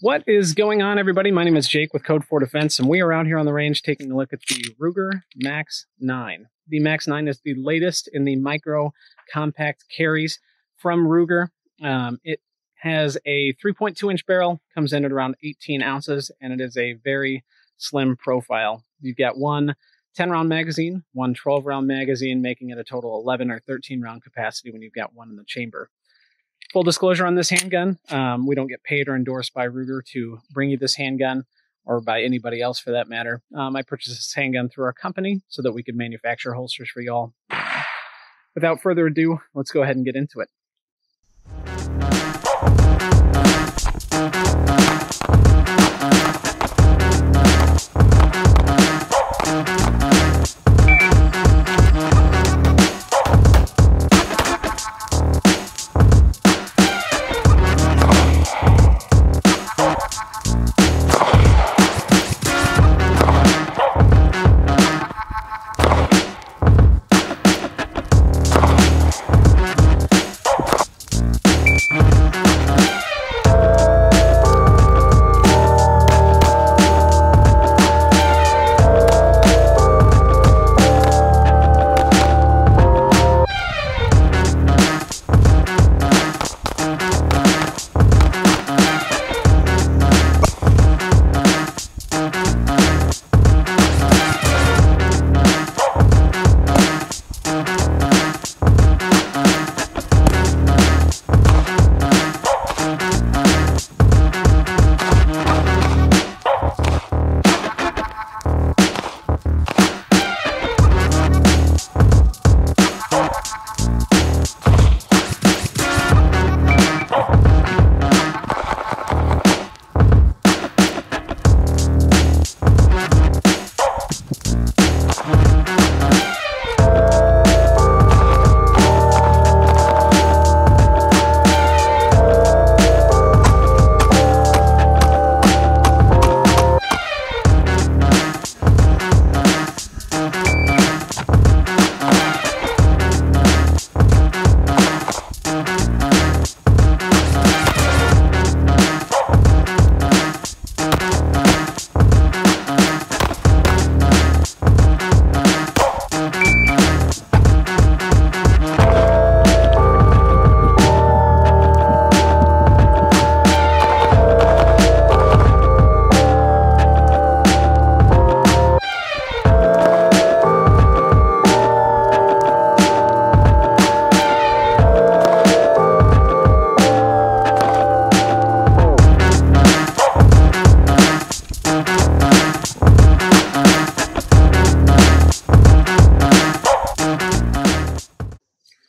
What is going on, everybody? My name is Jake with Code 4 Defense, and we are out here on the range taking a look at the Ruger Max-9. The Max-9 is the latest in the micro compact carries from Ruger. It has a 3.2-inch barrel, comes in at around 18 ounces, and it is a very slim profile. You've got one 10-round magazine, one 12-round magazine, making it a total 11 or 13-round capacity when you've got one in the chamber. Full disclosure on this handgun, we don't get paid or endorsed by Ruger to bring you this handgun, or by anybody else for that matter. I purchased this handgun through our company so that we could manufacture holsters for y'all. Without further ado, let's go ahead and get into it.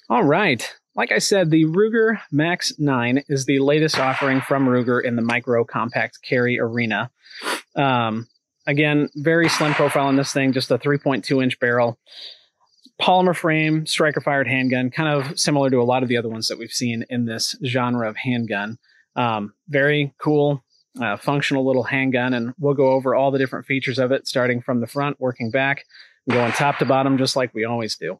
All right, like I said, the Ruger Max-9 is the latest offering from Ruger in the micro compact carry arena. Again, very slim profile on this thing, just a 3.2-inch barrel. Polymer frame, striker-fired handgun, kind of similar to a lot of the other ones that we've seen in this genre of handgun. Very cool, functional little handgun, and we'll go over all the different features of it, starting from the front, working back, going top to bottom, just like we always do.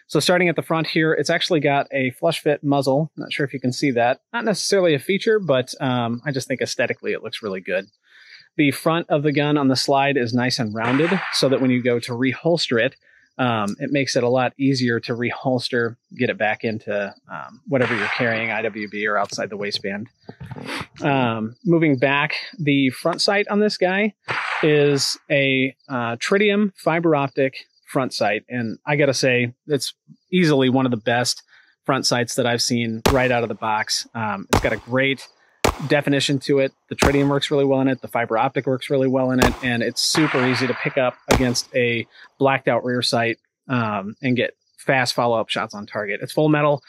So starting at the front here, it's actually got a flush fit muzzle. Not sure if you can see that. Not necessarily a feature, but I just think aesthetically it looks really good. The front of the gun on the slide is nice and rounded, so that when you go to reholster it, it makes it a lot easier to reholster, get it back into whatever you're carrying, IWB or outside the waistband. Moving back, the front sight on this guy is a tritium fiber optic front sight, and I gotta say, it's easily one of the best front sights that I've seen right out of the box. It's got a great definition to it. The tritium works really well in it. The fiber optic works really well in it, and it's super easy to pick up against a blacked out rear sight and get fast follow-up shots on target. It's full metal.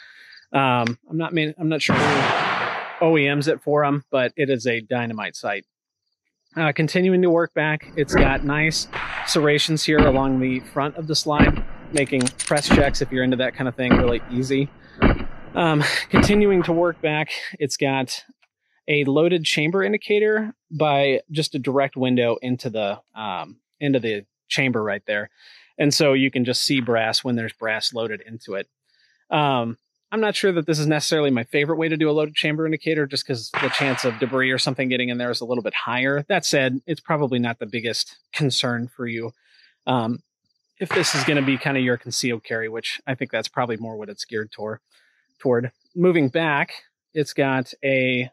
I'm not sure who OEMs it for them, but it is a dynamite sight. Continuing to work back, it's got nice serrations here along the front of the slide, making press checks, if you're into that kind of thing, really easy. Continuing to work back, it's got a loaded chamber indicator by just a direct window into the chamber right there. And so you can just see brass when there's brass loaded into it. I'm not sure that this is necessarily my favorite way to do a loaded chamber indicator, just because the chance of debris or something getting in there is a little bit higher. That said, it's probably not the biggest concern for you. If this is going to be kind of your concealed carry, which I think that's probably more what it's geared toward. Moving back, it's got a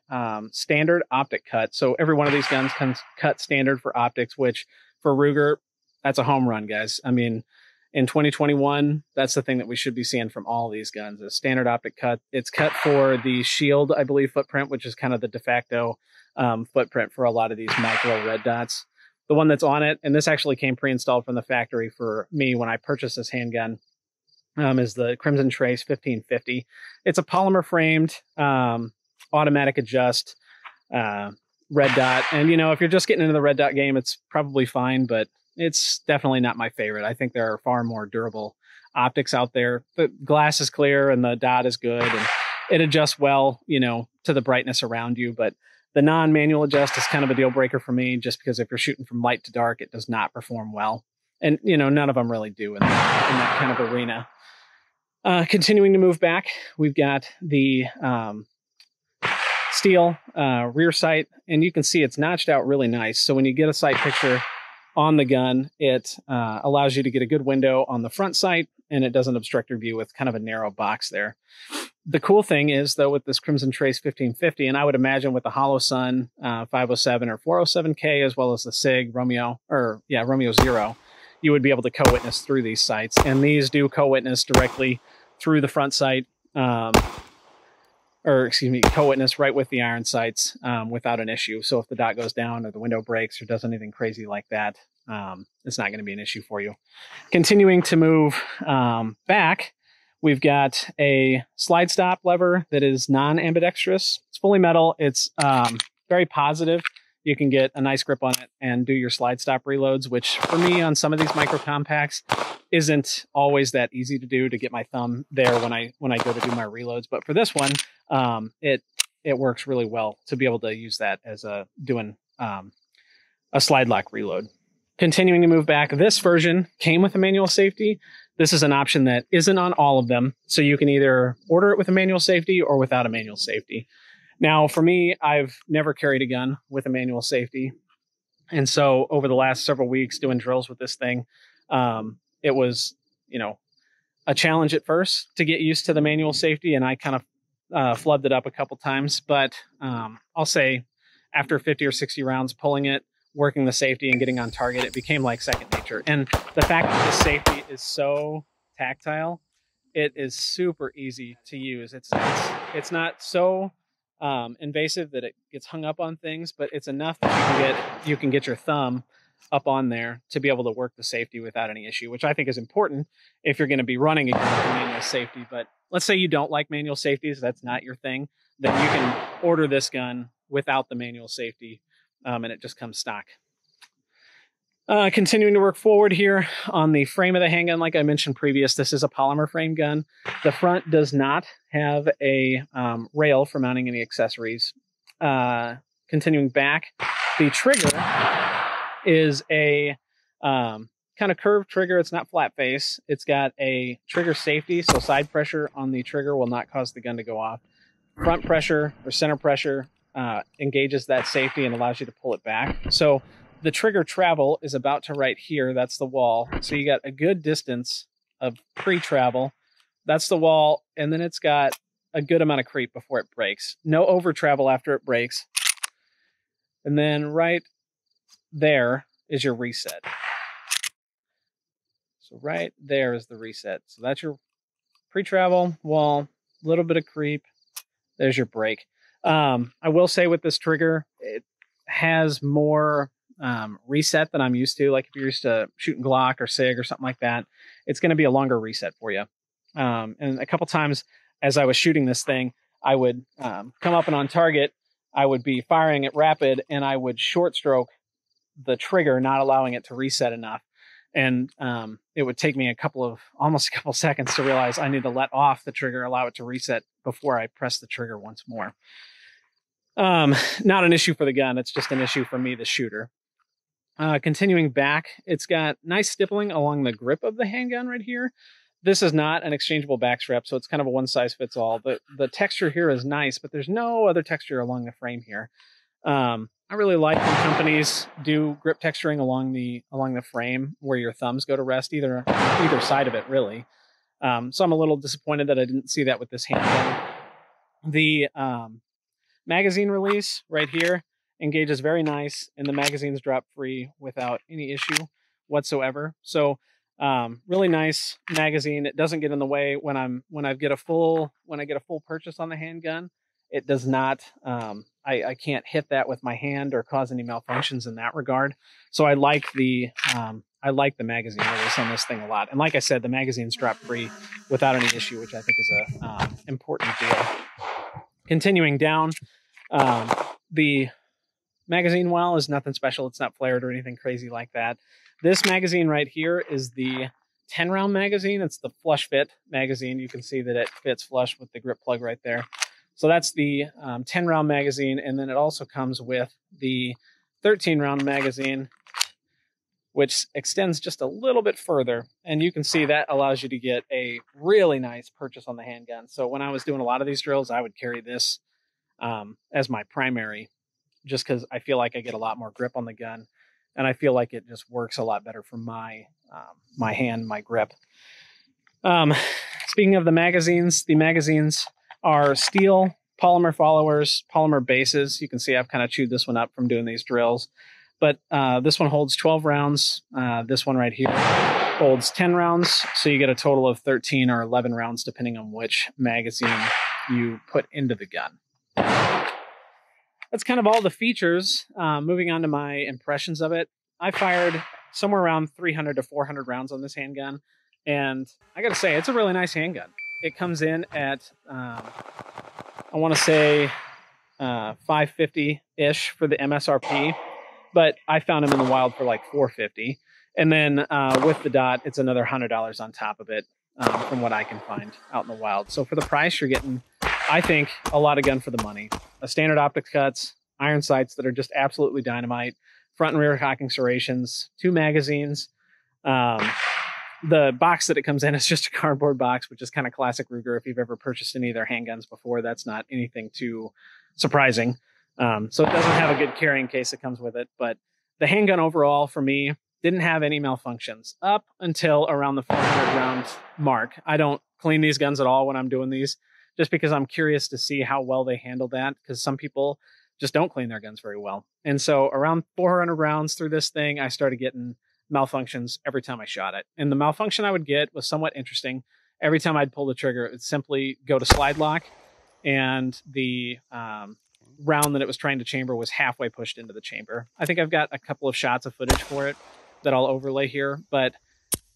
standard optic cut. So every one of these guns comes cut standard for optics, which for Ruger, that's a home run, guys. I mean, in 2021, that's the thing that we should be seeing from all these guns, a standard optic cut. It's cut for the shield, I believe, footprint, which is kind of the de facto footprint for a lot of these micro red dots. The one that's on it, and this actually came pre-installed from the factory for me when I purchased this handgun, is the Crimson Trace 1550. It's a polymer framed, automatic adjust red dot. And, you know, if you're just getting into the red dot game, it's probably fine, but it's definitely not my favorite. I think there are far more durable optics out there. The glass is clear and the dot is good and it adjusts well, you know, to the brightness around you. But the non-manual adjust is kind of a deal breaker for me, just because if you're shooting from light to dark, it does not perform well. And, you know, none of them really do in that kind of arena. Continuing to move back, we've got the steel rear sight, and you can see it's notched out really nice. So when you get a sight picture on the gun, it allows you to get a good window on the front sight, and it doesn't obstruct your view with kind of a narrow box there. The cool thing is, though, with this Crimson Trace 1550, and I would imagine with the Hollow Sun 507 or 407K, as well as the SIG Romeo 0, you would be able to co-witness through these sights. And these do co-witness directly through the front sight, co-witness right with the iron sights without an issue. So if the dot goes down or the window breaks or does anything crazy like that, it's not going to be an issue for you. Continuing to move back, we've got a slide stop lever that is non-ambidextrous. It's fully metal. It's very positive. You can get a nice grip on it and do your slide stop reloads, which for me on some of these micro compacts isn't always that easy to do, to get my thumb there when I go to do my reloads. But for this one, it works really well to be able to use that as doing a slide lock reload. Continuing to move back, this version came with a manual safety. This is an option that isn't on all of them. So you can either order it with a manual safety or without a manual safety. Now, for me, I've never carried a gun with a manual safety. And so over the last several weeks doing drills with this thing, it was, you know, a challenge at first to get used to the manual safety. And I kind of flubbed it up a couple times. But I'll say after 50 or 60 rounds pulling it, working the safety and getting on target, it became like second nature. And the fact that the safety is so tactile, it is super easy to use. It's not so invasive that it gets hung up on things, but it's enough that you can get your thumb up on there to be able to work the safety without any issue, which I think is important if you're going to be running a gun with manual safety. But let's say you don't like manual safeties, that's not your thing, then you can order this gun without the manual safety, and it just comes stock. Continuing to work forward here on the frame of the handgun, like I mentioned previous, this is a polymer frame gun. The front does not have a rail for mounting any accessories. Continuing back, the trigger is a kind of curved trigger. It's not flat face. It's got a trigger safety, so side pressure on the trigger will not cause the gun to go off. Front pressure or center pressure engages that safety and allows you to pull it back. So the trigger travel is about to right here. That's the wall. So you got a good distance of pre-travel. That's the wall. And then it's got a good amount of creep before it breaks. No over travel after it breaks. And then right there is your reset. So right there is the reset. So that's your pre-travel wall, a little bit of creep. There's your break. I will say with this trigger, it has more reset than I'm used to. Like if you're used to shooting Glock or SIG or something like that, it's going to be a longer reset for you. And a couple times as I was shooting this thing, I would come up and on target, I would be firing it rapid and I would short stroke the trigger, not allowing it to reset enough. And it would take me almost a couple seconds to realize I need to let off the trigger, allow it to reset before I press the trigger once more. Not an issue for the gun. It's just an issue for me, the shooter. Continuing back, it's got nice stippling along the grip of the handgun right here. This is not an exchangeable back strap, so it's kind of a one-size-fits-all. The texture here is nice, but there's no other texture along the frame here. I really like when companies do grip texturing along the frame where your thumbs go to rest, either side of it, really. So I'm a little disappointed that I didn't see that with this handgun. The magazine release right here engages very nice, and the magazines drop free without any issue whatsoever. So really nice magazine. It doesn't get in the way when I get a full purchase on the handgun. It does not. I can't hit that with my hand or cause any malfunctions in that regard. So I like the magazine release on this thing a lot. And like I said, the magazine's drop free without any issue, which I think is a important deal. Continuing down, the magazine well is nothing special. It's not flared or anything crazy like that. This magazine right here is the 10-round magazine. It's the flush fit magazine. You can see that it fits flush with the grip plug right there. So that's the 10-round magazine. And then it also comes with the 13-round magazine, which extends just a little bit further. And you can see that allows you to get a really nice purchase on the handgun. So when I was doing a lot of these drills, I would carry this as my primary, just because I feel like I get a lot more grip on the gun. And I feel like it just works a lot better for my hand, my grip. Speaking of the magazines are steel polymer followers, polymer bases. You can see I've kind of chewed this one up from doing these drills. But this one holds 12 rounds. This one right here holds 10 rounds. So you get a total of 13 or 11 rounds, depending on which magazine you put into the gun. That's kind of all the features. Moving on to my impressions of it. I fired somewhere around 300 to 400 rounds on this handgun. And I got to say, it's a really nice handgun. It comes in at, I want to say, $550-ish for the MSRP. But I found them in the wild for like $450. And then with the dot, it's another $100 on top of it from what I can find out in the wild. So for the price, you're getting, I think, a lot of gun for the money. A standard optics cuts, iron sights that are just absolutely dynamite, front and rear cocking serrations, 2 magazines. The box that it comes in is just a cardboard box, which is kind of classic Ruger. If you've ever purchased any of their handguns before, that's not anything too surprising. So it doesn't have a good carrying case that comes with it. But the handgun overall, for me, didn't have any malfunctions up until around the 400 round mark. I don't clean these guns at all when I'm doing these, just because I'm curious to see how well they handle that, because some people just don't clean their guns very well. And so around 400 rounds through this thing, I started getting malfunctions every time I shot it. And the malfunction I would get was somewhat interesting. Every time I'd pull the trigger, it would simply go to slide lock, and the round that it was trying to chamber was halfway pushed into the chamber. I think I've got a couple of shots of footage for it that I'll overlay here, but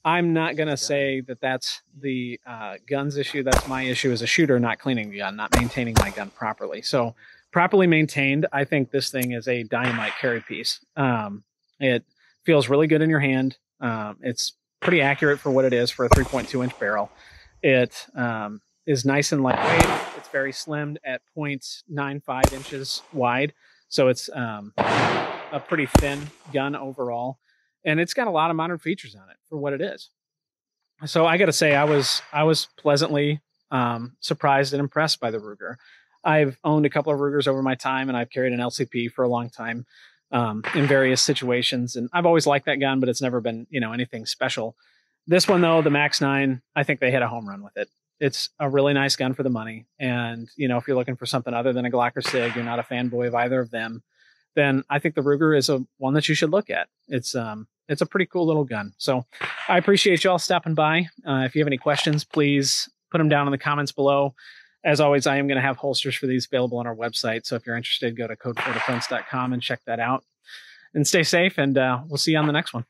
I'm not going to say that that's the gun's issue. That's my issue as a shooter, not cleaning the gun, not maintaining my gun properly. So properly maintained, I think this thing is a dynamite carry piece. It feels really good in your hand. It's pretty accurate for what it is for a 3.2-inch barrel. It is nice and lightweight. It's very slimmed at 0.95 inches wide. So it's a pretty thin gun overall. And it's got a lot of modern features on it for what it is. So I got to say, I was pleasantly surprised and impressed by the Ruger. I've owned a couple of Rugers over my time, and I've carried an LCP for a long time in various situations. And I've always liked that gun, but it's never been, anything special. This one, though, the Max-9, I think they hit a home run with it. It's a really nice gun for the money. And, if you're looking for something other than a Glock or Sig, you're not a fanboy of either of them, then I think the Ruger is one that you should look at. It's a pretty cool little gun. So I appreciate y'all stopping by. If you have any questions, please put them down in the comments below. As always, I am going to have holsters for these available on our website. So if you're interested, go to code4defense.com and check that out. And stay safe, and we'll see you on the next one.